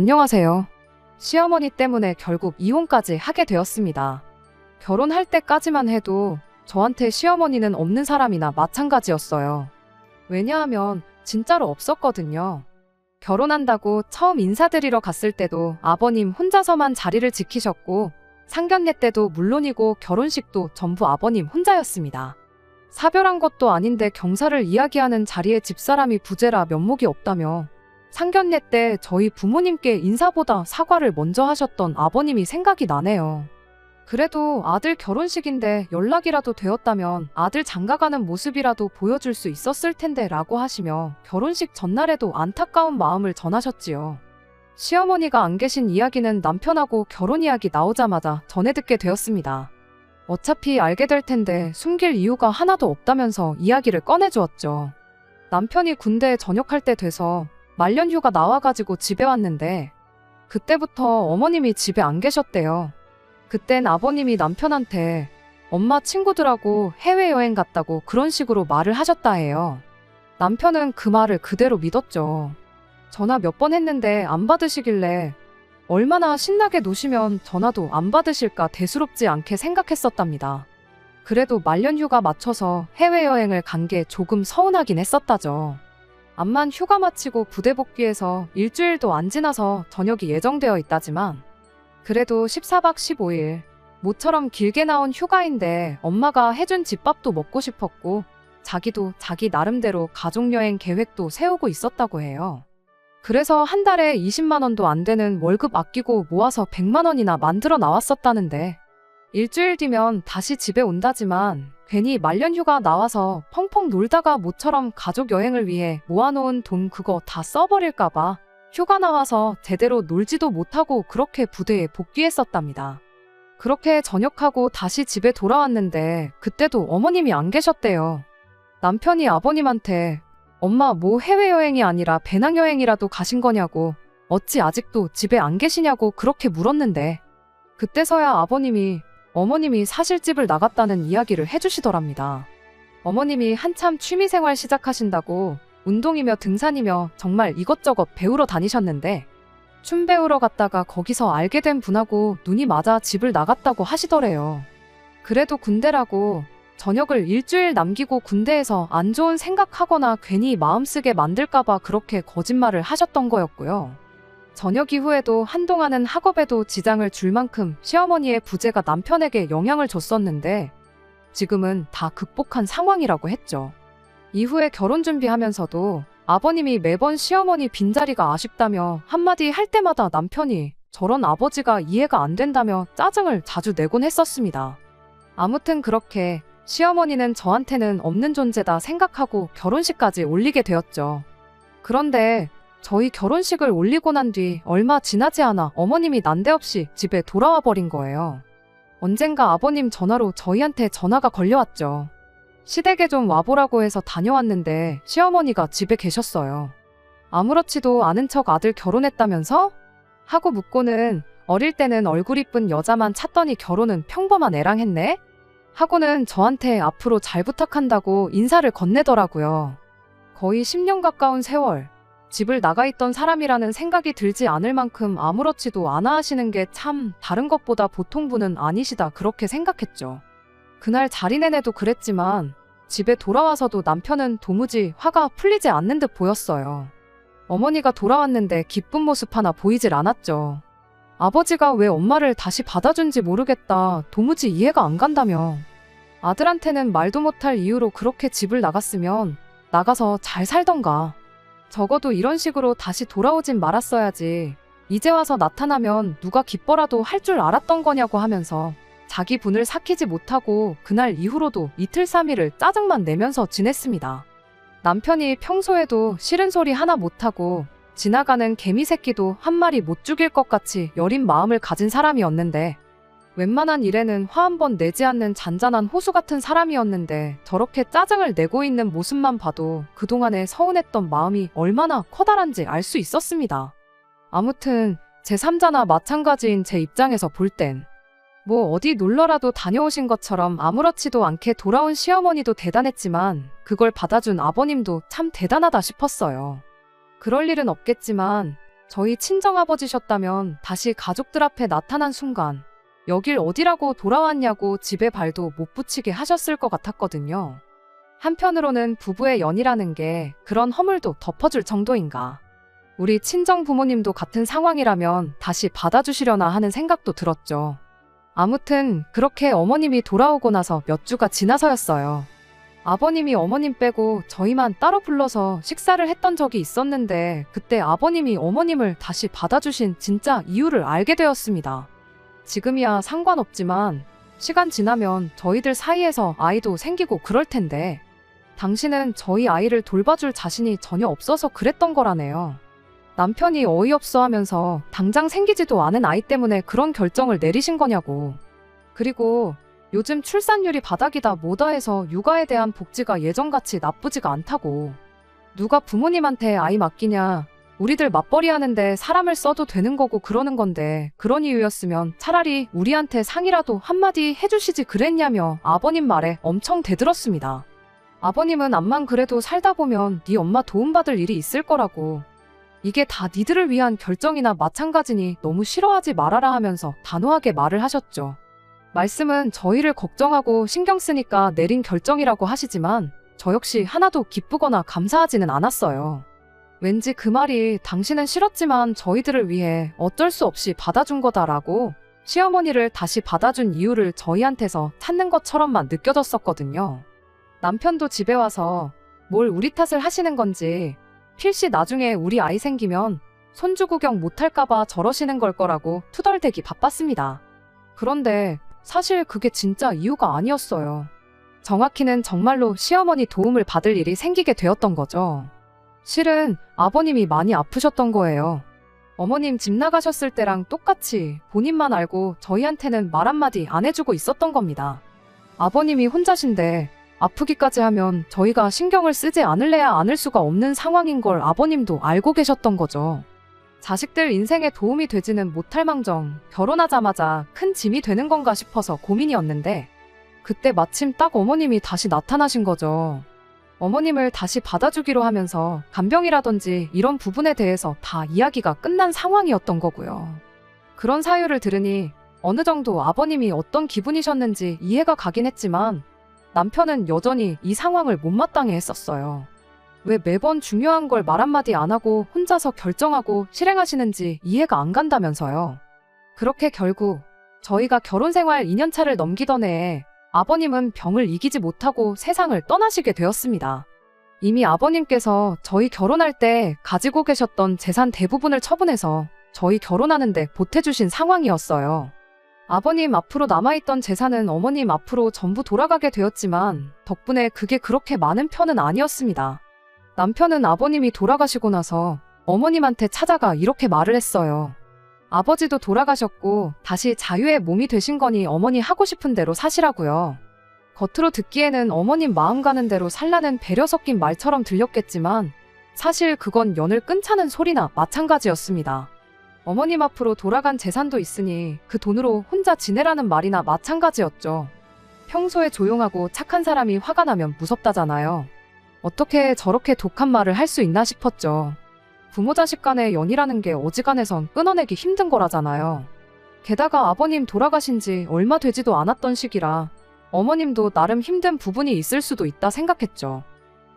안녕하세요. 시어머니 때문에 결국 이혼까지 하게 되었습니다. 결혼할 때까지만 해도 저한테 시어머니는 없는 사람이나 마찬가지였어요. 왜냐하면 진짜로 없었거든요. 결혼한다고 처음 인사드리러 갔을 때도 아버님 혼자서만 자리를 지키셨고, 상견례 때도 물론이고 결혼식도 전부 아버님 혼자였습니다. 사별한 것도 아닌데 경사를 이야기하는 자리에 집사람이 부재라 면목이 없다며 상견례 때 저희 부모님께 인사보다 사과를 먼저 하셨던 아버님이 생각이 나네요. 그래도 아들 결혼식인데 연락이라도 되었다면 아들 장가가는 모습이라도 보여줄 수 있었을 텐데 라고 하시며 결혼식 전날에도 안타까운 마음을 전하셨지요. 시어머니가 안 계신 이야기는 남편하고 결혼 이야기 나오자마자 전해 듣게 되었습니다. 어차피 알게 될 텐데 숨길 이유가 하나도 없다면서 이야기를 꺼내주었죠. 남편이 군대에 전역할 때 돼서 말년휴가 나와가지고 집에 왔는데 그때부터 어머님이 집에 안 계셨대요. 그땐 아버님이 남편한테 엄마 친구들하고 해외여행 갔다고 그런 식으로 말을 하셨다 해요. 남편은 그 말을 그대로 믿었죠. 전화 몇 번 했는데 안 받으시길래 얼마나 신나게 노시면 전화도 안 받으실까 대수롭지 않게 생각했었답니다. 그래도 말년휴가 맞춰서 해외여행을 간 게 조금 서운하긴 했었다죠. 암만 휴가 마치고 부대 복귀해서 일주일도 안 지나서 저녁이 예정되어 있다지만 그래도 14박 15일 모처럼 길게 나온 휴가인데 엄마가 해준 집밥도 먹고 싶었고 자기도 자기 나름대로 가족여행 계획도 세우고 있었다고 해요. 그래서 한 달에 20만 원도 안 되는 월급 아끼고 모아서 100만 원이나 만들어 나왔었다는데 일주일 뒤면 다시 집에 온다지만 괜히 말년휴가 나와서 펑펑 놀다가 모처럼 가족여행을 위해 모아놓은 돈 그거 다 써버릴까봐 휴가 나와서 제대로 놀지도 못하고 그렇게 부대에 복귀했었답니다. 그렇게 전역하고 다시 집에 돌아왔는데 그때도 어머님이 안 계셨대요. 남편이 아버님한테 엄마 뭐 해외여행이 아니라 배낭여행이라도 가신 거냐고 어찌 아직도 집에 안 계시냐고 그렇게 물었는데 그때서야 아버님이 어머님이 사실 집을 나갔다는 이야기를 해주시더랍니다. 어머님이 한참 취미생활 시작하신다고 운동이며 등산이며 정말 이것저것 배우러 다니셨는데 춤 배우러 갔다가 거기서 알게 된 분하고 눈이 맞아 집을 나갔다고 하시더래요. 그래도 군대라고 저녁을 일주일 남기고 군대에서 안 좋은 생각하거나 괜히 마음 쓰게 만들까봐 그렇게 거짓말을 하셨던 거였고요. 전역 이후에도 한동안은 학업에도 지장을 줄 만큼 시어머니의 부재가 남편에게 영향을 줬었는데 지금은 다 극복한 상황이라고 했죠. 이후에 결혼 준비하면서도 아버님이 매번 시어머니 빈자리가 아쉽다며 한마디 할 때마다 남편이 저런 아버지가 이해가 안 된다며 짜증을 자주 내곤 했었습니다. 아무튼 그렇게 시어머니는 저한테는 없는 존재다 생각하고 결혼식까지 올리게 되었죠. 그런데 저희 결혼식을 올리고 난 뒤 얼마 지나지 않아 어머님이 난데없이 집에 돌아와 버린 거예요. 언젠가 아버님 전화로 저희한테 전화가 걸려왔죠. 시댁에 좀 와보라고 해서 다녀왔는데 시어머니가 집에 계셨어요. 아무렇지도 않은 척 아들 결혼했다면서? 하고 묻고는 어릴 때는 얼굴 이쁜 여자만 찾더니 결혼은 평범한 애랑 했네? 하고는 저한테 앞으로 잘 부탁한다고 인사를 건네더라고요. 거의 10년 가까운 세월 집을 나가 있던 사람이라는 생각이 들지 않을 만큼 아무렇지도 않아 하시는 게 참 다른 것보다 보통 분은 아니시다 그렇게 생각했죠. 그날 자리 내내도 그랬지만 집에 돌아와서도 남편은 도무지 화가 풀리지 않는 듯 보였어요. 어머니가 돌아왔는데 기쁜 모습 하나 보이질 않았죠. 아버지가 왜 엄마를 다시 받아준지 모르겠다 도무지 이해가 안 간다며 아들한테는 말도 못할 이유로 그렇게 집을 나갔으면 나가서 잘 살던가 적어도 이런 식으로 다시 돌아오진 말았어야지 이제 와서 나타나면 누가 기뻐라도 할 줄 알았던 거냐고 하면서 자기 분을 삭히지 못하고 그날 이후로도 이틀 3일을 짜증만 내면서 지냈습니다. 남편이 평소에도 싫은 소리 하나 못하고 지나가는 개미 새끼도 한 마리 못 죽일 것 같이 여린 마음을 가진 사람이었는데 웬만한 일에는 화 한 번 내지 않는 잔잔한 호수 같은 사람이었는데 저렇게 짜증을 내고 있는 모습만 봐도 그동안에 서운했던 마음이 얼마나 커다란지 알 수 있었습니다. 아무튼 제3자나 마찬가지인 제 입장에서 볼 땐 뭐 어디 놀러라도 다녀오신 것처럼 아무렇지도 않게 돌아온 시어머니도 대단했지만 그걸 받아준 아버님도 참 대단하다 싶었어요. 그럴 일은 없겠지만 저희 친정아버지셨다면 다시 가족들 앞에 나타난 순간 여길 어디라고 돌아왔냐고 집에 발도 못 붙이게 하셨을 것 같았거든요. 한편으로는 부부의 연이라는 게 그런 허물도 덮어줄 정도인가. 우리 친정 부모님도 같은 상황이라면 다시 받아주시려나 하는 생각도 들었죠. 아무튼 그렇게 어머님이 돌아오고 나서 몇 주가 지나서였어요. 아버님이 어머님 빼고 저희만 따로 불러서 식사를 했던 적이 있었는데 그때 아버님이 어머님을 다시 받아주신 진짜 이유를 알게 되었습니다. 지금이야 상관없지만 시간 지나면 저희들 사이에서 아이도 생기고 그럴 텐데 당신은 저희 아이를 돌봐줄 자신이 전혀 없어서 그랬던 거라네요. 남편이 어이없어 하면서 당장 생기지도 않은 아이 때문에 그런 결정을 내리신 거냐고. 그리고 요즘 출산율이 바닥이다 뭐다 해서 육아에 대한 복지가 예전같이 나쁘지가 않다고. 누가 부모님한테 아이 맡기냐. 우리들 맞벌이 하는데 사람을 써도 되는 거고 그러는 건데 그런 이유였으면 차라리 우리한테 상이라도 한마디 해주시지 그랬냐며 아버님 말에 엄청 대들었습니다. 아버님은 암만 그래도 살다 보면 네 엄마 도움받을 일이 있을 거라고. 이게 다 니들을 위한 결정이나 마찬가지니 너무 싫어하지 말아라 하면서 단호하게 말을 하셨죠. 말씀은 저희를 걱정하고 신경 쓰니까 내린 결정이라고 하시지만 저 역시 하나도 기쁘거나 감사하지는 않았어요. 왠지 그 말이 당신은 싫었지만 저희들을 위해 어쩔 수 없이 받아준 거다라고 시어머니를 다시 받아준 이유를 저희한테서 찾는 것처럼만 느껴졌었거든요. 남편도 집에 와서 뭘 우리 탓을 하시는 건지 필시 나중에 우리 아이 생기면 손주 구경 못할까봐 저러시는 걸 거라고 투덜대기 바빴습니다. 그런데 사실 그게 진짜 이유가 아니었어요. 정확히는 정말로 시어머니 도움을 받을 일이 생기게 되었던 거죠. 실은 아버님이 많이 아프셨던 거예요. 어머님 집 나가셨을 때랑 똑같이 본인만 알고 저희한테는 말 한마디 안 해주고 있었던 겁니다. 아버님이 혼자신데 아프기까지 하면 저희가 신경을 쓰지 않을래야 않을 수가 없는 상황인 걸 아버님도 알고 계셨던 거죠. 자식들 인생에 도움이 되지는 못할 망정 결혼하자마자 큰 짐이 되는 건가 싶어서 고민이었는데 그때 마침 딱 어머님이 다시 나타나신 거죠. 어머님을 다시 받아주기로 하면서 간병이라든지 이런 부분에 대해서 다 이야기가 끝난 상황이었던 거고요. 그런 사유를 들으니 어느 정도 아버님이 어떤 기분이셨는지 이해가 가긴 했지만 남편은 여전히 이 상황을 못마땅해 했었어요. 왜 매번 중요한 걸 말 한마디 안 하고 혼자서 결정하고 실행하시는지 이해가 안 간다면서요. 그렇게 결국 저희가 결혼생활 2년차를 넘기던 해에 아버님은 병을 이기지 못하고 세상을 떠나시게 되었습니다. 이미 아버님께서 저희 결혼할 때 가지고 계셨던 재산 대부분을 처분해서 저희 결혼하는데 보태주신 상황이었어요. 아버님 앞으로 남아있던 재산은 어머님 앞으로 전부 돌아가게 되었지만 덕분에 그게 그렇게 많은 편은 아니었습니다. 남편은 아버님이 돌아가시고 나서 어머님한테 찾아가 이렇게 말을 했어요. 아버지도 돌아가셨고 다시 자유의 몸이 되신 거니 어머니 하고 싶은 대로 사시라고요. 겉으로 듣기에는 어머님 마음 가는 대로 살라는 배려 섞인 말처럼 들렸겠지만 사실 그건 연을 끊자는 소리나 마찬가지였습니다. 어머님 앞으로 돌아간 재산도 있으니 그 돈으로 혼자 지내라는 말이나 마찬가지였죠. 평소에 조용하고 착한 사람이 화가 나면 무섭다잖아요. 어떻게 저렇게 독한 말을 할 수 있나 싶었죠. 부모 자식 간의 연이라는 게 어지간해선 끊어내기 힘든 거라잖아요. 게다가 아버님 돌아가신 지 얼마 되지도 않았던 시기라 어머님도 나름 힘든 부분이 있을 수도 있다 생각했죠.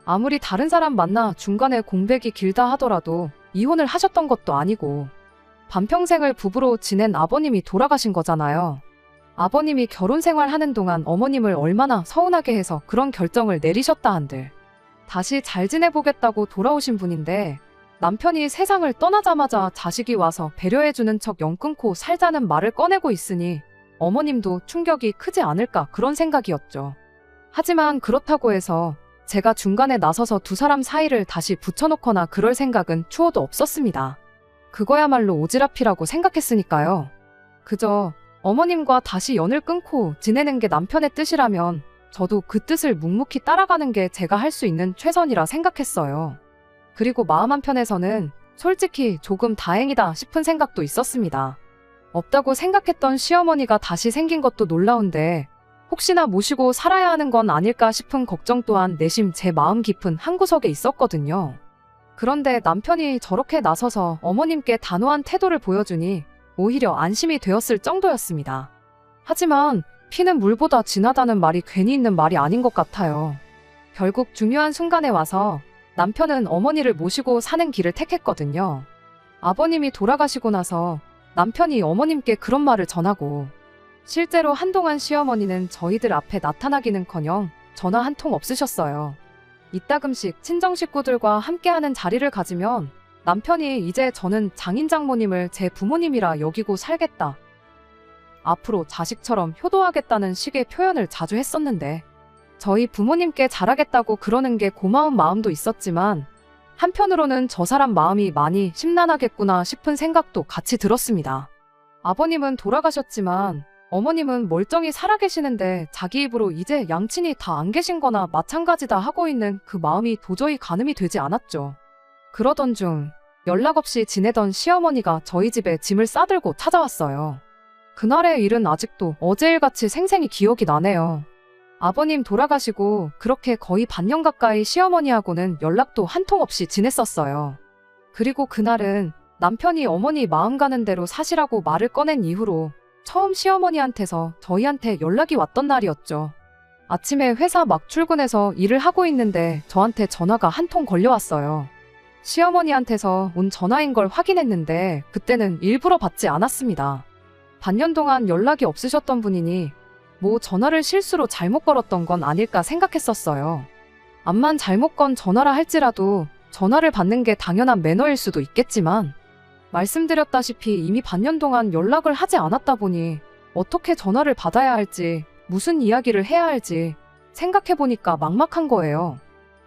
아무리 다른 사람 만나 중간에 공백이 길다 하더라도 이혼을 하셨던 것도 아니고 반평생을 부부로 지낸 아버님이 돌아가신 거잖아요. 아버님이 결혼 생활하는 동안 어머님을 얼마나 서운하게 해서 그런 결정을 내리셨다 한들 다시 잘 지내보겠다고 돌아오신 분인데 남편이 세상을 떠나자마자 자식이 와서 배려해주는 척 연 끊고 살자는 말을 꺼내고 있으니 어머님도 충격이 크지 않을까 그런 생각이었죠. 하지만 그렇다고 해서 제가 중간에 나서서 두 사람 사이를 다시 붙여놓거나 그럴 생각은 추호도 없었습니다. 그거야말로 오지랖이라고 생각했으니까요. 그저 어머님과 다시 연을 끊고 지내는 게 남편의 뜻이라면 저도 그 뜻을 묵묵히 따라가는 게 제가 할 수 있는 최선이라 생각했어요. 그리고 마음 한편에서는 솔직히 조금 다행이다 싶은 생각도 있었습니다. 없다고 생각했던 시어머니가 다시 생긴 것도 놀라운데 혹시나 모시고 살아야 하는 건 아닐까 싶은 걱정 또한 내심 제 마음 깊은 한구석에 있었거든요. 그런데 남편이 저렇게 나서서 어머님께 단호한 태도를 보여주니 오히려 안심이 되었을 정도였습니다. 하지만 피는 물보다 진하다는 말이 괜히 있는 말이 아닌 것 같아요. 결국 중요한 순간에 와서 남편은 어머니를 모시고 사는 길을 택했거든요. 아버님이 돌아가시고 나서 남편이 어머님께 그런 말을 전하고 실제로 한동안 시어머니는 저희들 앞에 나타나기는커녕 전화 한 통 없으셨어요. 이따금씩 친정 식구들과 함께하는 자리를 가지면 남편이 이제 저는 장인 장모님을 제 부모님이라 여기고 살겠다. 앞으로 자식처럼 효도하겠다는 식의 표현을 자주 했었는데 저희 부모님께 잘하겠다고 그러는 게 고마운 마음도 있었지만 한편으로는 저 사람 마음이 많이 심란하겠구나 싶은 생각도 같이 들었습니다. 아버님은 돌아가셨지만 어머님은 멀쩡히 살아계시는데 자기 입으로 이제 양친이 다 안 계신 거나 마찬가지다 하고 있는 그 마음이 도저히 가늠이 되지 않았죠. 그러던 중 연락 없이 지내던 시어머니가 저희 집에 짐을 싸들고 찾아왔어요. 그날의 일은 아직도 어제 일같이 생생히 기억이 나네요. 아버님 돌아가시고 그렇게 거의 반년 가까이 시어머니하고는 연락도 한 통 없이 지냈었어요. 그리고 그날은 남편이 어머니 마음 가는 대로 사시라고 말을 꺼낸 이후로 처음 시어머니한테서 저희한테 연락이 왔던 날이었죠. 아침에 회사 막 출근해서 일을 하고 있는데 저한테 전화가 한 통 걸려왔어요. 시어머니한테서 온 전화인 걸 확인했는데 그때는 일부러 받지 않았습니다. 반년 동안 연락이 없으셨던 분이니 뭐 전화를 실수로 잘못 걸었던 건 아닐까 생각했었어요. 암만 잘못 건 전화라 할지라도 전화를 받는 게 당연한 매너일 수도 있겠지만 말씀드렸다시피 이미 반년 동안 연락을 하지 않았다 보니 어떻게 전화를 받아야 할지 무슨 이야기를 해야 할지 생각해보니까 막막한 거예요.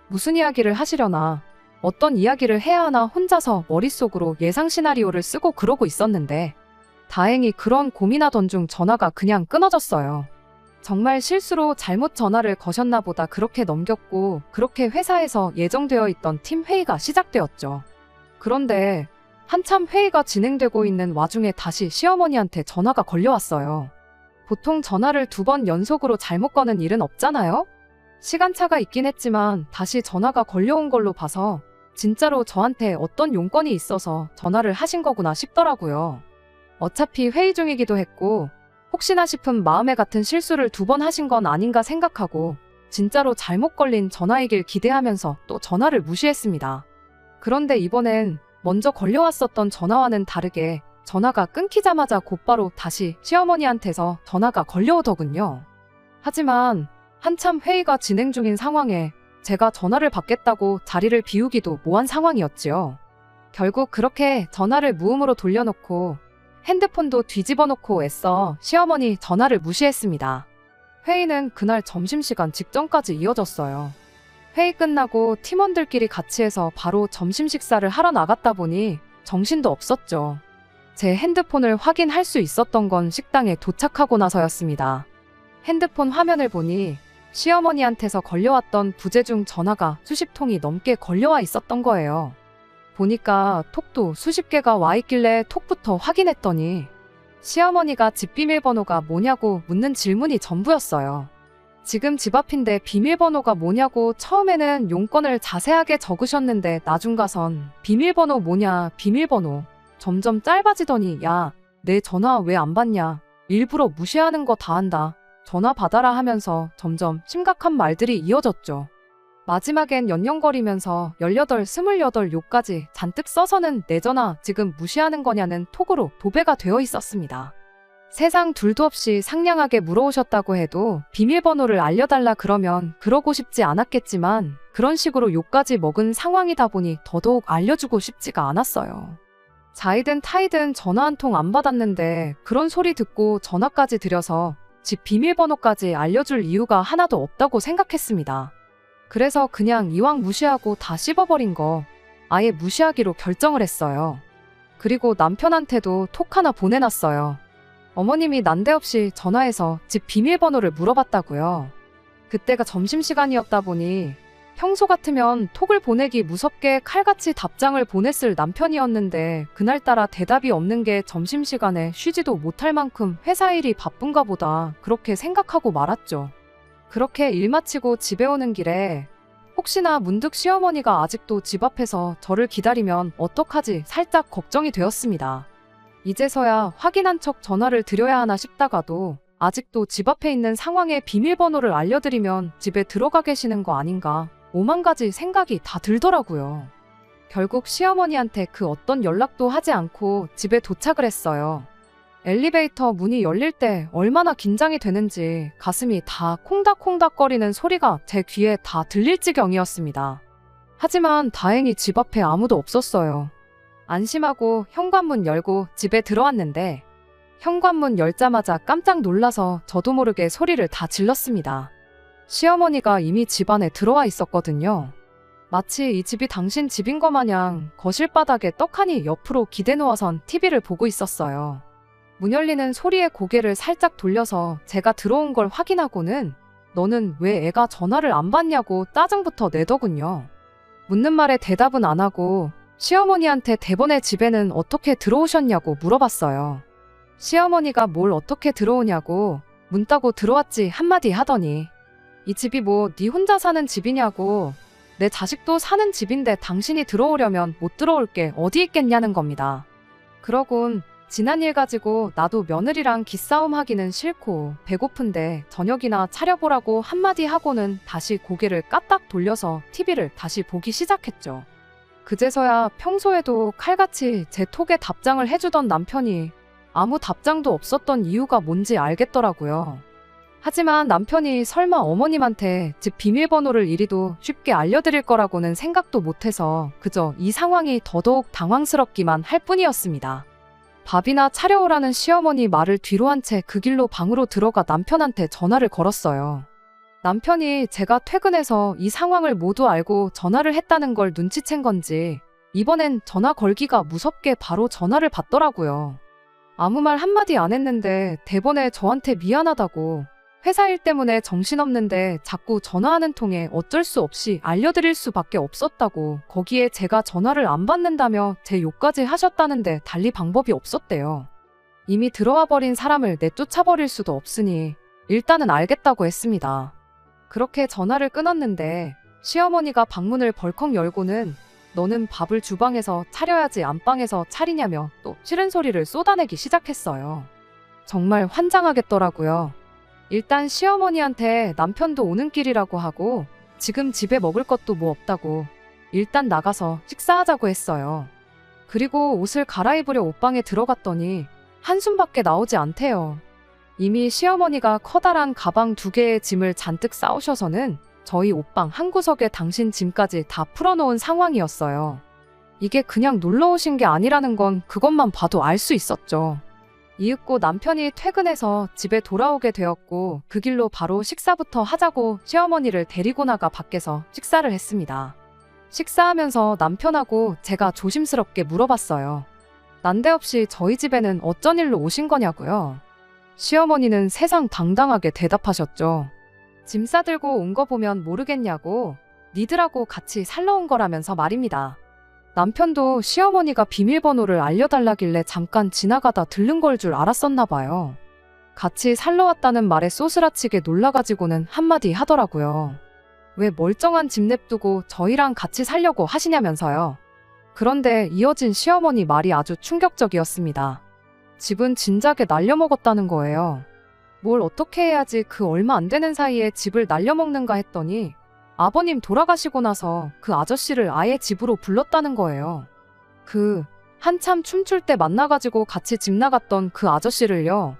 무슨 이야기를 하시려나 어떤 이야기를 해야 하나 혼자서 머릿속으로 예상 시나리오를 쓰고 그러고 있었는데 다행히 그런 고민하던 중 전화가 그냥 끊어졌어요. 정말 실수로 잘못 전화를 거셨나 보다 그렇게 넘겼고 그렇게 회사에서 예정되어 있던 팀 회의가 시작되었죠. 그런데 한참 회의가 진행되고 있는 와중에 다시 시어머니한테 전화가 걸려왔어요. 보통 전화를 2번 연속으로 잘못 거는 일은 없잖아요? 시간차가 있긴 했지만 다시 전화가 걸려온 걸로 봐서 진짜로 저한테 어떤 용건이 있어서 전화를 하신 거구나 싶더라고요. 어차피 회의 중이기도 했고 혹시나 싶은 마음에 같은 실수를 2번 하신 건 아닌가 생각하고 진짜로 잘못 걸린 전화이길 기대하면서 또 전화를 무시했습니다. 그런데 이번엔 먼저 걸려왔었던 전화와는 다르게 전화가 끊기자마자 곧바로 다시 시어머니한테서 전화가 걸려오더군요. 하지만 한참 회의가 진행 중인 상황에 제가 전화를 받겠다고 자리를 비우기도 뭐한 상황이었지요. 결국 그렇게 전화를 무음으로 돌려놓고 핸드폰도 뒤집어 놓고 애써 시어머니 전화를 무시했습니다. 회의는 그날 점심시간 직전까지 이어졌어요. 회의 끝나고 팀원들끼리 같이 해서 바로 점심 식사를 하러 나갔다 보니 정신도 없었죠. 제 핸드폰을 확인할 수 있었던 건 식당에 도착하고 나서였습니다. 핸드폰 화면을 보니 시어머니한테서 걸려왔던 부재중 전화가 수십 통이 넘게 걸려와 있었던 거예요. 보니까 톡도 수십 개가 와 있길래 톡부터 확인했더니 시어머니가 집 비밀번호가 뭐냐고 묻는 질문이 전부였어요. 지금 집 앞인데 비밀번호가 뭐냐고 처음에는 용건을 자세하게 적으셨는데 나중 가선 비밀번호 뭐냐 비밀번호 점점 짧아지더니 야, 내 전화 왜 안 받냐 일부러 무시하는 거 다 한다 전화 받아라 하면서 점점 심각한 말들이 이어졌죠. 마지막엔 연연거리면서 18, 28 욕까지 잔뜩 써서는 내 전화 지금 무시하는 거냐는 톡으로 도배가 되어 있었습니다. 세상 둘도 없이 상냥하게 물어오셨다고 해도 비밀번호를 알려달라 그러면 그러고 싶지 않았겠지만 그런 식으로 욕까지 먹은 상황이다 보니 더더욱 알려주고 싶지가 않았어요. 자이든 타이든 전화 한 통 안 받았는데 그런 소리 듣고 전화까지 드려서 집 비밀번호까지 알려줄 이유가 하나도 없다고 생각했습니다. 그래서 그냥 이왕 무시하고 다 씹어버린 거 아예 무시하기로 결정을 했어요. 그리고 남편한테도 톡 하나 보내놨어요. 어머님이 난데없이 전화해서 집 비밀번호를 물어봤다고요. 그때가 점심시간이었다 보니 평소 같으면 톡을 보내기 무섭게 칼같이 답장을 보냈을 남편이었는데 그날따라 대답이 없는 게 점심시간에 쉬지도 못할 만큼 회사 일이 바쁜가 보다 그렇게 생각하고 말았죠. 그렇게 일 마치고 집에 오는 길에 혹시나 문득 시어머니가 아직도 집 앞에서 저를 기다리면 어떡하지 살짝 걱정이 되었습니다. 이제서야 확인한 척 전화를 드려야 하나 싶다가도 아직도 집 앞에 있는 상황의 비밀번호를 알려드리면 집에 들어가 계시는 거 아닌가 오만 가지 생각이 다 들더라고요. 결국 시어머니한테 그 어떤 연락도 하지 않고 집에 도착을 했어요. 엘리베이터 문이 열릴 때 얼마나 긴장이 되는지 가슴이 다 콩닥콩닥거리는 소리가 제 귀에 다 들릴 지경이었습니다. 하지만 다행히 집 앞에 아무도 없었어요. 안심하고 현관문 열고 집에 들어왔는데 현관문 열자마자 깜짝 놀라서 저도 모르게 소리를 다 질렀습니다. 시어머니가 이미 집 안에 들어와 있었거든요. 마치 이 집이 당신 집인 것 마냥 거실 바닥에 떡하니 옆으로 기대 놓아선 TV를 보고 있었어요. 문 열리는 소리에 고개를 살짝 돌려서 제가 들어온 걸 확인하고는 너는 왜 애가 전화를 안 받냐고 짜증부터 내더군요. 묻는 말에 대답은 안 하고 시어머니한테 대번에 집에는 어떻게 들어오셨냐고 물어봤어요. 시어머니가 뭘 어떻게 들어오냐고 문 따고 들어왔지 한마디 하더니 이 집이 뭐 네 혼자 사는 집이냐고 내 자식도 사는 집인데 당신이 들어오려면 못 들어올 게 어디 있겠냐는 겁니다. 그러곤 지난 일 가지고 나도 며느리랑 기싸움 하기는 싫고 배고픈데 저녁이나 차려보라고 한마디 하고는 다시 고개를 까딱 돌려서 TV를 다시 보기 시작했죠. 그제서야 평소에도 칼같이 제 톡에 답장을 해주던 남편이 아무 답장도 없었던 이유가 뭔지 알겠더라고요. 하지만 남편이 설마 어머님한테 집 비밀번호를 이리도 쉽게 알려드릴 거라고는 생각도 못해서 그저 이 상황이 더더욱 당황스럽기만 할 뿐이었습니다. 밥이나 차려오라는 시어머니 말을 뒤로 한 채 그 길로 방으로 들어가 남편한테 전화를 걸었어요. 남편이 제가 퇴근해서 이 상황을 모두 알고 전화를 했다는 걸 눈치챈 건지 이번엔 전화 걸기가 무섭게 바로 전화를 받더라고요. 아무 말 한마디 안 했는데 대번에 저한테 미안하다고 회사 일 때문에 정신없는데 자꾸 전화하는 통에 어쩔 수 없이 알려드릴 수밖에 없었다고 거기에 제가 전화를 안 받는다며 제 욕까지 하셨다는데 달리 방법이 없었대요. 이미 들어와 버린 사람을 내쫓아버릴 수도 없으니 일단은 알겠다고 했습니다. 그렇게 전화를 끊었는데 시어머니가 방문을 벌컥 열고는 너는 밥을 주방에서 차려야지 안방에서 차리냐며 또 싫은 소리를 쏟아내기 시작했어요. 정말 환장하겠더라고요. 일단 시어머니한테 남편도 오는 길이라고 하고 지금 집에 먹을 것도 뭐 없다고 일단 나가서 식사하자고 했어요. 그리고 옷을 갈아입으려 옷방에 들어갔더니 한숨밖에 나오지 않대요. 이미 시어머니가 커다란 가방 2개의 짐을 잔뜩 싸오셔서는 저희 옷방 한 구석에 당신 짐까지 다 풀어놓은 상황이었어요. 이게 그냥 놀러 오신 게 아니라는 건 그것만 봐도 알 수 있었죠. 이윽고 남편이 퇴근해서 집에 돌아오게 되었고 그 길로 바로 식사부터 하자고 시어머니를 데리고 나가 밖에서 식사를 했습니다. 식사하면서 남편하고 제가 조심스럽게 물어봤어요. 난데없이 저희 집에는 어쩐 일로 오신 거냐고요. 시어머니는 세상 당당하게 대답하셨죠. 짐 싸들고 온 거 보면 모르겠냐고 니들하고 같이 살러 온 거라면서 말입니다. 남편도 시어머니가 비밀번호를 알려달라길래 잠깐 지나가다 들른 걸 줄 알았었나 봐요. 같이 살러 왔다는 말에 쏘스라치게 놀라가지고는 한마디 하더라고요. 왜 멀쩡한 집 냅두고 저희랑 같이 살려고 하시냐면서요. 그런데 이어진 시어머니 말이 아주 충격적이었습니다. 집은 진작에 날려먹었다는 거예요. 뭘 어떻게 해야지 그 얼마 안 되는 사이에 집을 날려먹는가 했더니 아버님 돌아가시고 나서 그 아저씨를 아예 집으로 불렀다는 거예요. 한참 춤출 때 만나가지고 같이 집 나갔던 그 아저씨를요.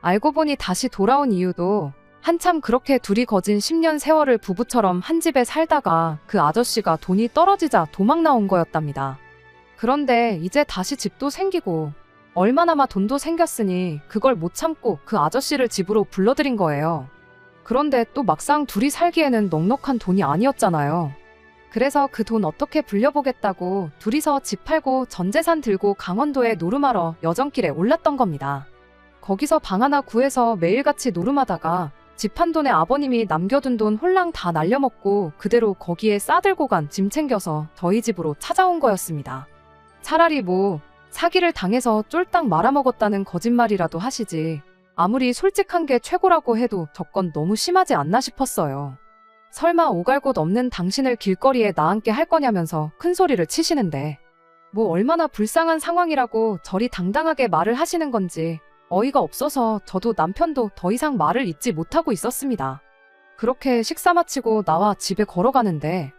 알고 보니 다시 돌아온 이유도 한참 그렇게 둘이 거진 10년 세월을 부부처럼 한 집에 살다가 그 아저씨가 돈이 떨어지자 도망 나온 거였답니다. 그런데 이제 다시 집도 생기고 얼마나마 돈도 생겼으니 그걸 못 참고 그 아저씨를 집으로 불러들인 거예요. 그런데 또 막상 둘이 살기에는 넉넉한 돈이 아니었잖아요. 그래서 그 돈 어떻게 불려보겠다고 둘이서 집 팔고 전 재산 들고 강원도에 노름하러 여정길에 올랐던 겁니다. 거기서 방 하나 구해서 매일같이 노름하다가 집 한 돈에 아버님이 남겨둔 돈 홀랑 다 날려먹고 그대로 거기에 싸들고 간 짐 챙겨서 저희 집으로 찾아온 거였습니다. 차라리 뭐 사기를 당해서 쫄딱 말아먹었다는 거짓말이라도 하시지 아무리 솔직한 게 최고라고 해도 저건 너무 심하지 않나 싶었어요. 설마 오갈 곳 없는 당신을 길거리에 나앉게 할 거냐면서 큰 소리를 치시는데 뭐 얼마나 불쌍한 상황이라고 저리 당당하게 말을 하시는 건지 어이가 없어서 저도 남편도 더 이상 말을 잇지 못하고 있었습니다. 그렇게 식사 마치고 나와 집에 걸어가는데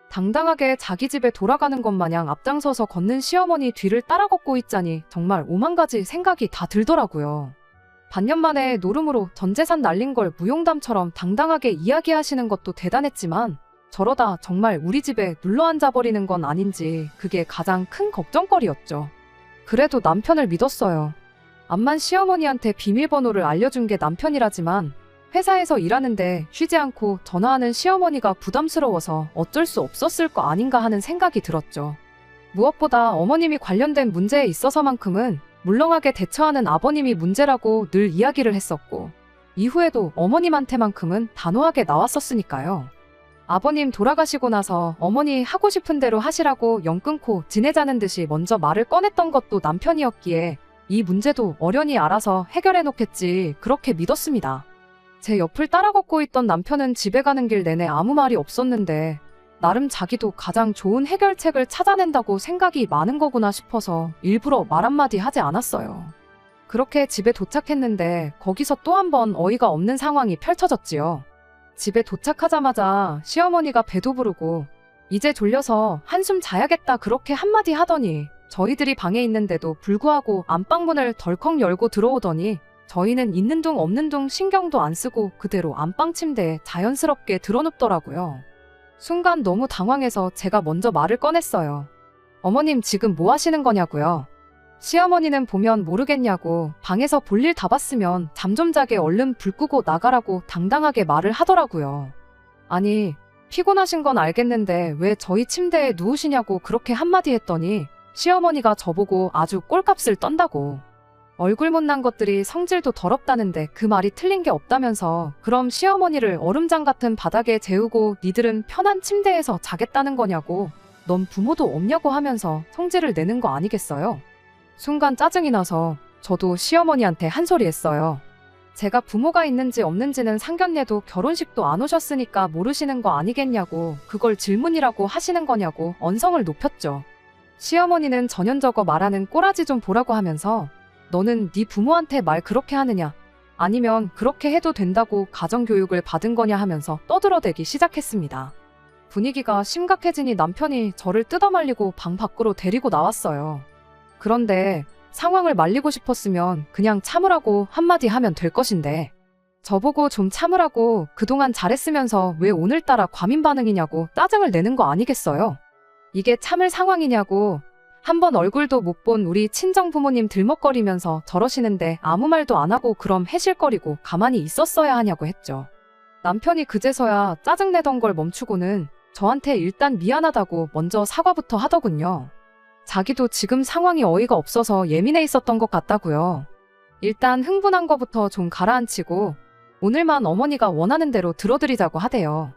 당당하게 자기 집에 돌아가는 것 마냥 앞장서서 걷는 시어머니 뒤를 따라 걷고 있자니 정말 오만 가지 생각이 다 들더라고요. 반년 만에 노름으로 전 재산 날린 걸 무용담처럼 당당하게 이야기하시는 것도 대단했지만 저러다 정말 우리 집에 눌러앉아 버리는 건 아닌지 그게 가장 큰 걱정거리였죠. 그래도 남편을 믿었어요. 암만 시어머니한테 비밀번호를 알려준 게 남편이라지만 회사에서 일하는데 쉬지 않고 전화하는 시어머니가 부담스러워서 어쩔 수 없었을 거 아닌가 하는 생각이 들었죠. 무엇보다 어머님이 관련된 문제에 있어서만큼은 물렁하게 대처하는 아버님이 문제라고 늘 이야기를 했었고 이후에도 어머님한테만큼은 단호하게 나왔었으니까요. 아버님 돌아가시고 나서 어머니 하고 싶은 대로 하시라고 영 끊고 지내자는 듯이 먼저 말을 꺼냈던 것도 남편이었기에 이 문제도 어련히 알아서 해결해 놓겠지 그렇게 믿었습니다. 제 옆을 따라 걷고 있던 남편은 집에 가는 길 내내 아무 말이 없었는데 나름 자기도 가장 좋은 해결책을 찾아낸다고 생각이 많은 거구나 싶어서 일부러 말 한마디 하지 않았어요. 그렇게 집에 도착했는데 거기서 또 한 번 어이가 없는 상황이 펼쳐졌지요. 집에 도착하자마자 시어머니가 배도 부르고 이제 졸려서 한숨 자야겠다 그렇게 한마디 하더니 저희들이 방에 있는데도 불구하고 안방문을 덜컥 열고 들어오더니 저희는 있는 둥 없는 둥 신경도 안 쓰고 그대로 안방 침대에 자연스럽게 드러눕더라고요. 순간 너무 당황해서 제가 먼저 말을 꺼냈어요. 어머님 지금 뭐 하시는 거냐고요? 시어머니는 보면 모르겠냐고 방에서 볼일 다 봤으면 잠 좀 자게 얼른 불 끄고 나가라고 당당하게 말을 하더라고요. 아니 피곤하신 건 알겠는데 왜 저희 침대에 누우시냐고 그렇게 한마디 했더니 시어머니가 저보고 아주 꼴값을 떤다고. 얼굴 못난 것들이 성질도 더럽다는데 그 말이 틀린 게 없다면서 그럼 시어머니를 얼음장 같은 바닥에 재우고 니들은 편한 침대에서 자겠다는 거냐고 넌 부모도 없냐고 하면서 성질을 내는 거 아니겠어요? 순간 짜증이 나서 저도 시어머니한테 한 소리 했어요. 제가 부모가 있는지 없는지는 상견례도 결혼식도 안 오셨으니까 모르시는 거 아니겠냐고 그걸 질문이라고 하시는 거냐고 언성을 높였죠. 시어머니는 전연저거 말하는 꼬라지 좀 보라고 하면서 너는 네 부모한테 말 그렇게 하느냐 아니면 그렇게 해도 된다고 가정교육을 받은 거냐 하면서 떠들어대기 시작했습니다. 분위기가 심각해지니 남편이 저를 뜯어말리고 방 밖으로 데리고 나왔어요. 그런데 상황을 말리고 싶었으면 그냥 참으라고 한마디 하면 될 것인데 저보고 좀 참으라고 그동안 잘했으면서 왜 오늘따라 과민 반응이냐고 짜증을 내는 거 아니겠어요? 이게 참을 상황이냐고 한번 얼굴도 못 본 우리 친정 부모님 들먹거리면서 저러시는데 아무 말도 안 하고 그럼 해실거리고 가만히 있었어야 하냐고 했죠. 남편이 그제서야 짜증내던 걸 멈추고는 저한테 일단 미안하다고 먼저 사과부터 하더군요. 자기도 지금 상황이 어이가 없어서 예민해 있었던 것 같다고요. 일단 흥분한 거부터 좀 가라앉히고 오늘만 어머니가 원하는 대로 들어드리자고 하대요.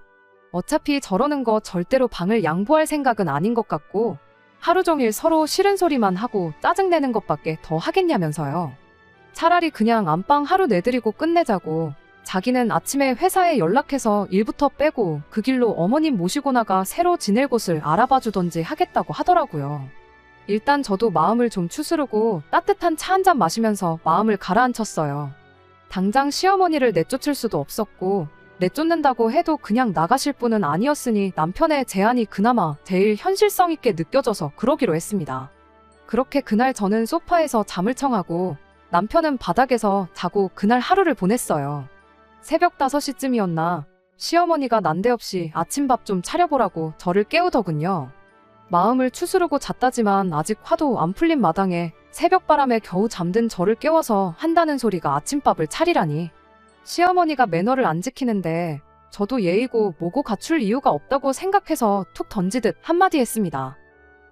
어차피 저러는 거 절대로 방을 양보할 생각은 아닌 것 같고 하루 종일 서로 싫은 소리만 하고 짜증내는 것밖에 더 하겠냐면서요. 차라리 그냥 안방 하루 내드리고 끝내자고 자기는 아침에 회사에 연락해서 일부터 빼고 그 길로 어머님 모시고 나가 새로 지낼 곳을 알아봐주던지 하겠다고 하더라고요. 일단 저도 마음을 좀 추스르고 따뜻한 차 한 잔 마시면서 마음을 가라앉혔어요. 당장 시어머니를 내쫓을 수도 없었고 내쫓는다고 해도 그냥 나가실 분은 아니었으니 남편의 제안이 그나마 제일 현실성 있게 느껴져서 그러기로 했습니다. 그렇게 그날 저는 소파에서 잠을 청하고 남편은 바닥에서 자고 그날 하루를 보냈어요. 새벽 5시쯤이었나 시어머니가 난데없이 아침밥 좀 차려보라고 저를 깨우더군요. 마음을 추스르고 잤다지만 아직 화도 안 풀린 마당에 새벽바람에 겨우 잠든 저를 깨워서 한다는 소리가 아침밥을 차리라니. 시어머니가 매너를 안 지키는데 저도 예의고 뭐고 갖출 이유가 없다고 생각해서 툭 던지듯 한마디 했습니다.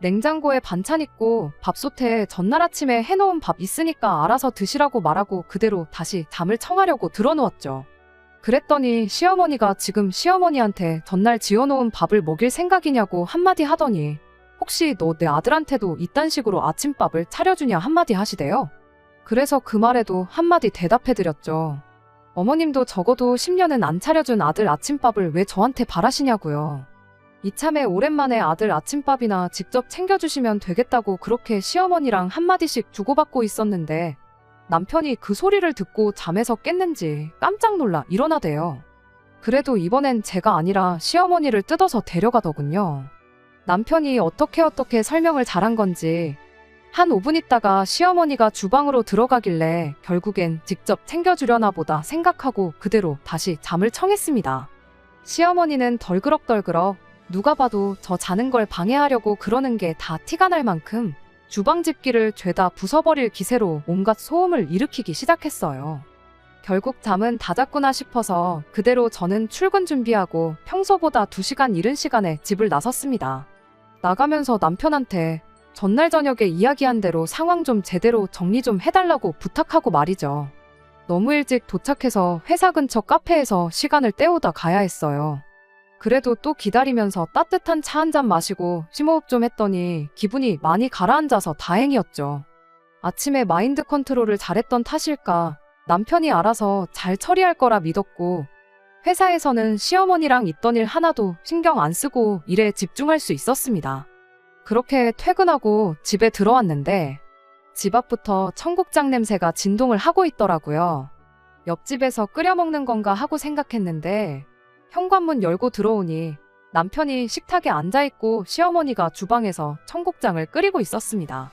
냉장고에 반찬 있고 밥솥에 전날 아침에 해놓은 밥 있으니까 알아서 드시라고 말하고 그대로 다시 잠을 청하려고 들어누웠죠. 그랬더니 시어머니가 지금 시어머니한테 전날 지어놓은 밥을 먹일 생각이냐고 한마디 하더니 혹시 너 내 아들한테도 이딴 식으로 아침밥을 차려주냐 한마디 하시대요. 그래서 그 말에도 한마디 대답해드렸죠. 어머님도 적어도 10년은 안 차려준 아들 아침밥을 왜 저한테 바라시냐고요. 이참에 오랜만에 아들 아침밥이나 직접 챙겨주시면 되겠다고 그렇게 시어머니랑 한마디씩 주고받고 있었는데 남편이 그 소리를 듣고 잠에서 깼는지 깜짝 놀라 일어나대요. 그래도 이번엔 제가 아니라 시어머니를 뜯어서 데려가더군요. 남편이 어떻게 설명을 잘한 건지 한 5분 있다가 시어머니가 주방으로 들어가길래 결국엔 직접 챙겨주려나 보다 생각하고 그대로 다시 잠을 청했습니다. 시어머니는 덜그럭덜그럭 누가 봐도 저 자는 걸 방해하려고 그러는 게 다 티가 날 만큼 주방 집기를 죄다 부숴버릴 기세로 온갖 소음을 일으키기 시작했어요. 결국 잠은 다 잤구나 싶어서 그대로 저는 출근 준비하고 평소보다 2시간 이른 시간에 집을 나섰습니다. 나가면서 남편한테 전날 저녁에 이야기한 대로 상황 좀 제대로 정리 좀 해달라고 부탁하고 말이죠. 너무 일찍 도착해서 회사 근처 카페에서 시간을 때우다 가야 했어요. 그래도 또 기다리면서 따뜻한 차 한 잔 마시고 심호흡 좀 했더니 기분이 많이 가라앉아서 다행이었죠. 아침에 마인드 컨트롤을 잘했던 탓일까 남편이 알아서 잘 처리할 거라 믿었고 회사에서는 시어머니랑 있던 일 하나도 신경 안 쓰고 일에 집중할 수 있었습니다. 그렇게 퇴근하고 집에 들어왔는데 집 앞부터 청국장 냄새가 진동을 하고 있더라고요. 옆집에서 끓여 먹는 건가 하고 생각했는데 현관문 열고 들어오니 남편이 식탁에 앉아있고 시어머니가 주방에서 청국장을 끓이고 있었습니다.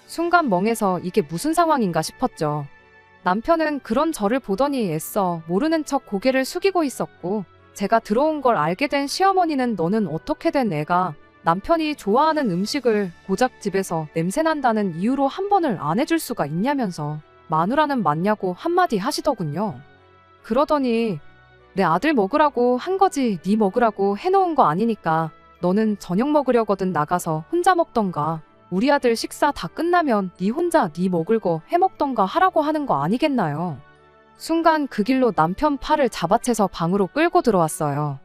순간 멍해서 이게 무슨 상황인가 싶었죠. 남편은 그런 저를 보더니 애써 모르는 척 고개를 숙이고 있었고 제가 들어온 걸 알게 된 시어머니는 너는 어떻게 된 애가 남편이 좋아하는 음식을 고작 집에서 냄새난다는 이유로 한 번을 안 해줄 수가 있냐면서 마누라는 맞냐고 한마디 하시더군요. 그러더니 내 아들 먹으라고 한 거지 네 먹으라고 해놓은 거 아니니까 너는 저녁 먹으려거든 나가서 혼자 먹던가 우리 아들 식사 다 끝나면 네 혼자 네 먹을 거 해먹던가 하라고 하는 거 아니겠나요? 순간 그 길로 남편 팔을 잡아채서 방으로 끌고 들어왔어요.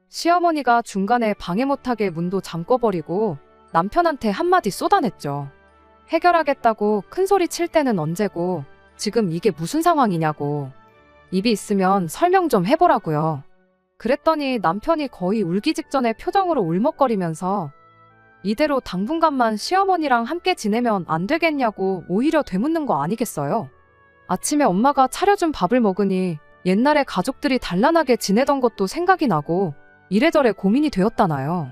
시어머니가 중간에 방해 못하게 문도 잠궈버리고 남편한테 한마디 쏟아냈죠. 해결하겠다고 큰소리 칠 때는 언제고 지금 이게 무슨 상황이냐고. 입이 있으면 설명 좀 해보라고요. 그랬더니 남편이 거의 울기 직전의 표정으로 울먹거리면서 이대로 당분간만 시어머니랑 함께 지내면 안 되겠냐고 오히려 되묻는 거 아니겠어요? 아침에 엄마가 차려준 밥을 먹으니 옛날에 가족들이 단란하게 지내던 것도 생각이 나고 이래저래 고민이 되었다나요.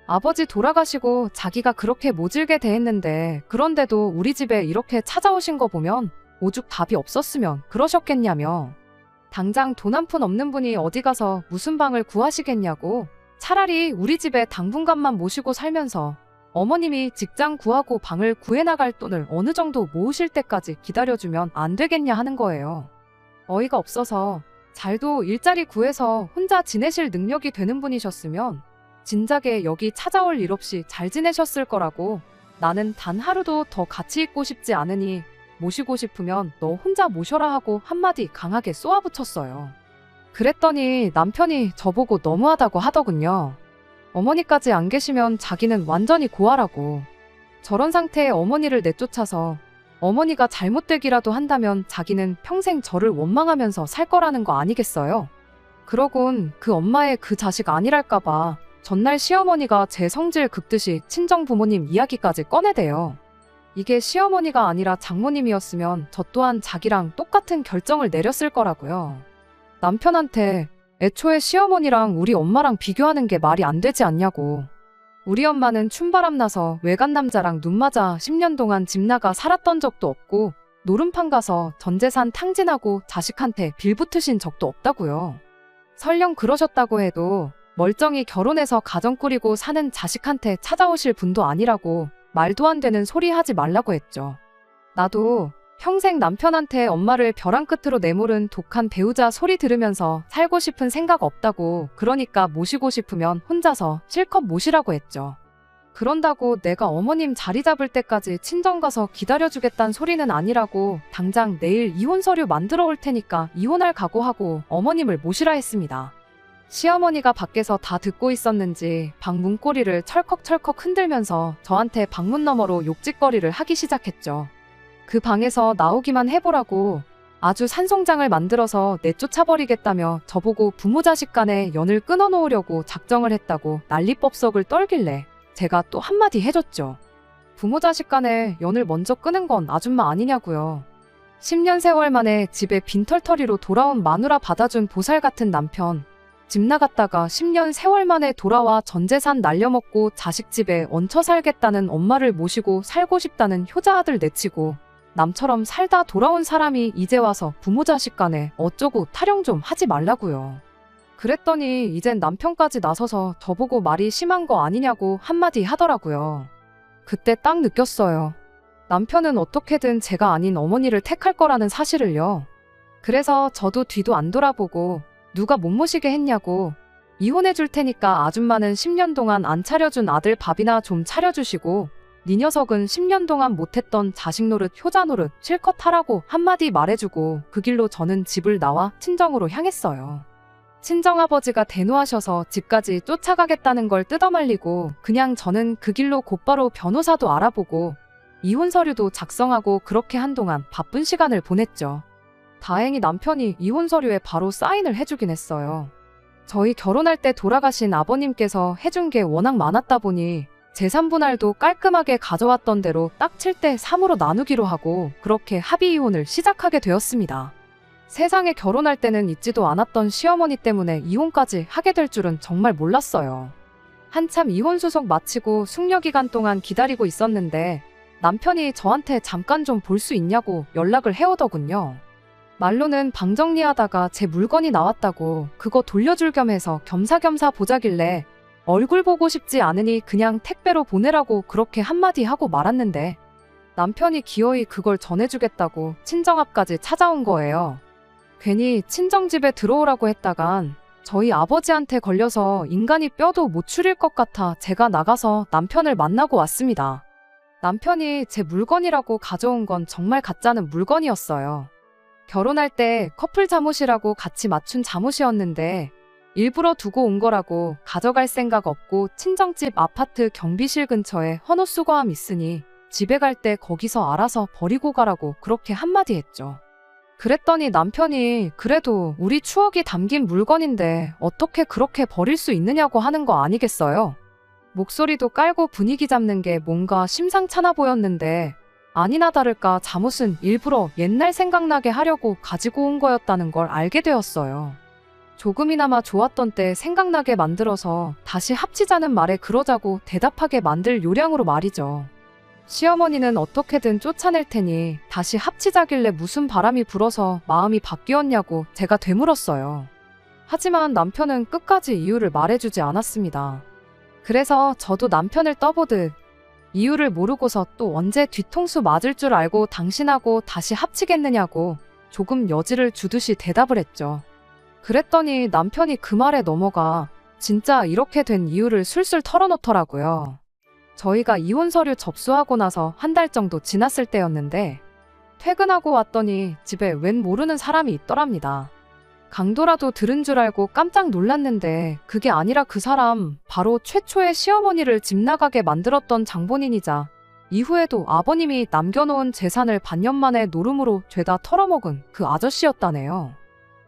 아버지 돌아가시고 자기가 그렇게 모질게 대했는데 그런데도 우리 집에 이렇게 찾아오신 거 보면 오죽 답이 없었으면 그러셨겠냐며. 당장 돈 한 푼 없는 분이 어디 가서 무슨 방을 구하시겠냐고. 차라리 우리 집에 당분간만 모시고 살면서 어머님이 직장 구하고 방을 구해나갈 돈을 어느 정도 모으실 때까지 기다려주면 안 되겠냐 하는 거예요. 어이가 없어서 잘도 일자리 구해서 혼자 지내실 능력이 되는 분이셨으면 진작에 여기 찾아올 일 없이 잘 지내셨을 거라고. 나는 단 하루도 더 같이 있고 싶지 않으니 모시고 싶으면 너 혼자 모셔라 하고 한마디 강하게 쏘아붙였어요. 그랬더니 남편이 저보고 너무하다고 하더군요. 어머니까지 안 계시면 자기는 완전히 고아라고. 저런 상태에 어머니를 내쫓아서 어머니가 잘못되기라도 한다면 자기는 평생 저를 원망하면서 살 거라는 거 아니겠어요? 그러곤 그 엄마의 그 자식 아니랄까봐 전날 시어머니가 제 성질 긁듯이 친정부모님 이야기까지 꺼내대요. 이게 시어머니가 아니라 장모님이었으면 저 또한 자기랑 똑같은 결정을 내렸을 거라고요. 남편한테 애초에 시어머니랑 우리 엄마랑 비교하는 게 말이 안 되지 않냐고. 우리 엄마는 춤바람 나서 외간 남자랑 눈 맞아 10년 동안 집 나가 살았던 적도 없고 노름판 가서 전 재산 탕진하고 자식한테 빌붙으신 적도 없다고요. 설령 그러셨다고 해도 멀쩡히 결혼해서 가정 꾸리고 사는 자식한테 찾아오실 분도 아니라고 말도 안 되는 소리 하지 말라고 했죠. 나도 평생 남편한테 엄마를 벼랑 끝으로 내모른 독한 배우자 소리 들으면서 살고 싶은 생각 없다고. 그러니까 모시고 싶으면 혼자서 실컷 모시라고 했죠. 그런다고 내가 어머님 자리 잡을 때까지 친정 가서 기다려주겠다는 소리는 아니라고. 당장 내일 이혼 서류 만들어 올 테니까 이혼할 각오하고 어머님을 모시라 했습니다. 시어머니가 밖에서 다 듣고 있었는지 방 문고리를 철컥철컥 흔들면서 저한테 방문 너머로 욕짓거리를 하기 시작했죠. 그 방에서 나오기만 해보라고. 아주 산송장을 만들어서 내쫓아버리겠다며 저보고 부모 자식 간의 연을 끊어놓으려고 작정을 했다고 난리법석을 떨길래 제가 또 한마디 해줬죠. 부모 자식 간의 연을 먼저 끊은 건 아줌마 아니냐고요. 10년 세월 만에 집에 빈털터리로 돌아온 마누라 받아준 보살 같은 남편, 집 나갔다가 10년 세월 만에 돌아와 전 재산 날려먹고 자식 집에 얹혀 살겠다는 엄마를 모시고 살고 싶다는 효자 아들 내치고 남처럼 살다 돌아온 사람이 이제 와서 부모 자식 간에 어쩌고 타령 좀 하지 말라고요. 그랬더니 이젠 남편까지 나서서 저보고 말이 심한 거 아니냐고 한마디 하더라고요. 그때 딱 느꼈어요. 남편은 어떻게든 제가 아닌 어머니를 택할 거라는 사실을요. 그래서 저도 뒤도 안 돌아보고 누가 못 모시게 했냐고 이혼해 줄 테니까 아줌마는 10년 동안 안 차려준 아들 밥이나 좀 차려주시고 네 녀석은 10년 동안 못했던 자식 노릇 효자 노릇 실컷 하라고 한마디 말해주고 그 길로 저는 집을 나와 친정으로 향했어요. 친정아버지가 대노하셔서 집까지 쫓아가겠다는 걸 뜯어말리고 그냥 저는 그 길로 곧바로 변호사도 알아보고 이혼 서류도 작성하고 그렇게 한동안 바쁜 시간을 보냈죠. 다행히 남편이 이혼 서류에 바로 사인을 해주긴 했어요. 저희 결혼할 때 돌아가신 아버님께서 해준 게 워낙 많았다 보니 재산 분할도 깔끔하게 가져왔던 대로 딱 7대 3으로 나누기로 하고 그렇게 합의 이혼을 시작하게 되었습니다. 세상에 결혼할 때는 있지도 않았던 시어머니 때문에 이혼까지 하게 될 줄은 정말 몰랐어요. 한참 이혼 소송 마치고 숙려 기간 동안 기다리고 있었는데 남편이 저한테 잠깐 좀 볼 수 있냐고 연락을 해오더군요. 말로는 방 정리하다가 제 물건이 나왔다고 그거 돌려줄 겸 해서 겸사겸사 보자길래 얼굴 보고 싶지 않으니 그냥 택배로 보내라고 그렇게 한마디 하고 말았는데 남편이 기어이 그걸 전해주겠다고 친정 앞까지 찾아온 거예요. 괜히 친정집에 들어오라고 했다간 저희 아버지한테 걸려서 인간이 뼈도 못 추릴 것 같아 제가 나가서 남편을 만나고 왔습니다. 남편이 제 물건이라고 가져온 건 정말 가짜는 물건이었어요. 결혼할 때 커플 잠옷이라고 같이 맞춘 잠옷이었는데 일부러 두고 온 거라고 가져갈 생각 없고 친정집 아파트 경비실 근처에 헌옷수거함 있으니 집에 갈 때 거기서 알아서 버리고 가라고 그렇게 한마디 했죠. 그랬더니 남편이 그래도 우리 추억이 담긴 물건인데 어떻게 그렇게 버릴 수 있느냐고 하는 거 아니겠어요? 목소리도 깔고 분위기 잡는 게 뭔가 심상찮아 보였는데 아니나 다를까 잠옷은 일부러 옛날 생각나게 하려고 가지고 온 거였다는 걸 알게 되었어요. 조금이나마 좋았던 때 생각나게 만들어서 다시 합치자는 말에 그러자고 대답하게 만들 요량으로 말이죠. 시어머니는 어떻게든 쫓아낼 테니 다시 합치자길래 무슨 바람이 불어서 마음이 바뀌었냐고 제가 되물었어요. 하지만 남편은 끝까지 이유를 말해주지 않았습니다. 그래서 저도 남편을 떠보듯 이유를 모르고서 또 언제 뒤통수 맞을 줄 알고 당신하고 다시 합치겠느냐고 조금 여지를 주듯이 대답을 했죠. 그랬더니 남편이 그 말에 넘어가 진짜 이렇게 된 이유를 술술 털어놓더라고요. 저희가 이혼 서류 접수하고 나서 한 달 정도 지났을 때였는데 퇴근하고 왔더니 집에 웬 모르는 사람이 있더랍니다. 강도라도 들은 줄 알고 깜짝 놀랐는데 그게 아니라 그 사람 바로 최초의 시어머니를 집 나가게 만들었던 장본인이자 이후에도 아버님이 남겨놓은 재산을 반년 만에 노름으로 죄다 털어먹은 그 아저씨였다네요.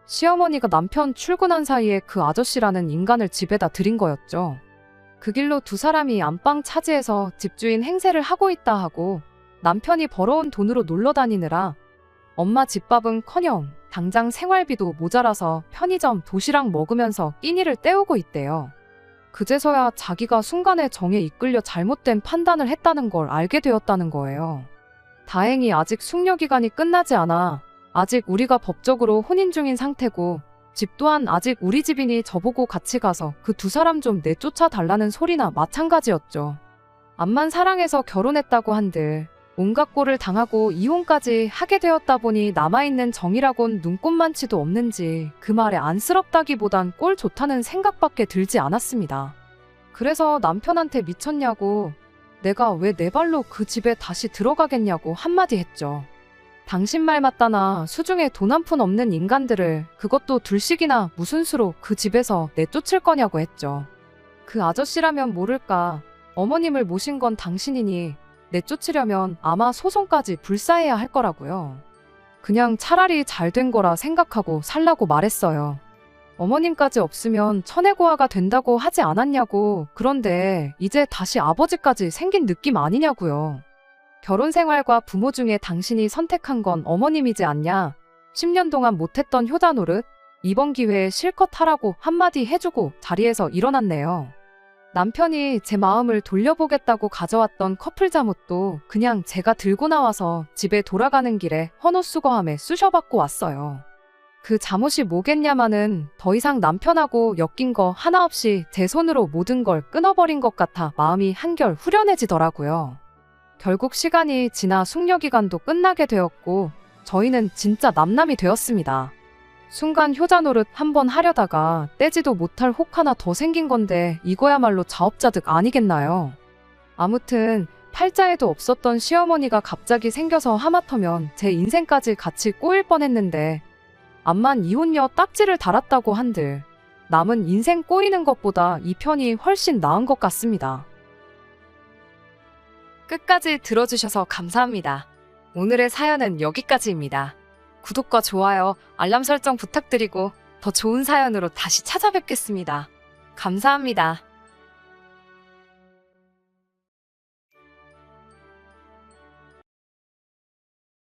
시어머니가 남편 출근한 사이에 그 아저씨라는 인간을 집에다 들인 거였죠. 그 길로 두 사람이 안방 차지해서 집주인 행세를 하고 있다 하고 남편이 벌어온 돈으로 놀러 다니느라 엄마 집밥은커녕 당장 생활비도 모자라서 편의점 도시락 먹으면서 끼니를 때우고 있대요. 그제서야 자기가 순간의 정에 이끌려 잘못된 판단을 했다는 걸 알게 되었다는 거예요. 다행히 아직 숙려 기간이 끝나지 않아 아직 우리가 법적으로 혼인 중인 상태고 집 또한 아직 우리 집이니 저보고 같이 가서 그 두 사람 좀 내쫓아 달라는 소리나 마찬가지였죠. 암만 사랑해서 결혼했다고 한들 온갖 꼴을 당하고 이혼까지 하게 되었다 보니 남아있는 정이라곤 눈꼽만치도 없는지 그 말에 안쓰럽다기보단 꼴 좋다는 생각밖에 들지 않았습니다. 그래서 남편한테 미쳤냐고 내가 왜 내 발로 그 집에 다시 들어가겠냐고 한마디 했죠. 당신 말 맞다나 수중에 돈 한 푼 없는 인간들을 그것도 둘씩이나 무슨 수로 그 집에서 내쫓을 거냐고 했죠. 그 아저씨라면 모를까 어머님을 모신 건 당신이니 내쫓으려면 아마 소송까지 불사해야 할 거라고요. 그냥 차라리 잘 된 거라 생각하고 살라고 말했어요. 어머님까지 없으면 천혜고아가 된다고 하지 않았냐고. 그런데 이제 다시 아버지까지 생긴 느낌 아니냐고요. 결혼 생활과 부모 중에 당신이 선택한 건 어머님이지 않냐. 10년 동안 못했던 효자 노릇, 이번 기회에 실컷 하라고 한마디 해주고 자리에서 일어났네요. 남편이 제 마음을 돌려보겠다고 가져왔던 커플 잠옷도 그냥 제가 들고 나와서 집에 돌아가는 길에 헌옷수거함에 쑤셔받고 왔어요. 그 잠옷이 뭐겠냐마는 더 이상 남편하고 엮인 거 하나 없이 제 손으로 모든 걸 끊어버린 것 같아 마음이 한결 후련해지더라고요. 결국 시간이 지나 숙려기간도 끝나게 되었고 저희는 진짜 남남이 되었습니다. 순간 효자 노릇 한번 하려다가 떼지도 못할 혹 하나 더 생긴 건데 이거야말로 자업자득 아니겠나요? 아무튼 팔자에도 없었던 시어머니가 갑자기 생겨서 하마터면 제 인생까지 같이 꼬일 뻔했는데 암만 이혼녀 딱지를 달았다고 한들 남은 인생 꼬이는 것보다 이 편이 훨씬 나은 것 같습니다. 끝까지 들어주셔서 감사합니다. 오늘의 사연은 여기까지입니다. 구독과 좋아요, 알람 설정 부탁드리고 더 좋은 사연으로 다시 찾아뵙겠습니다. 감사합니다.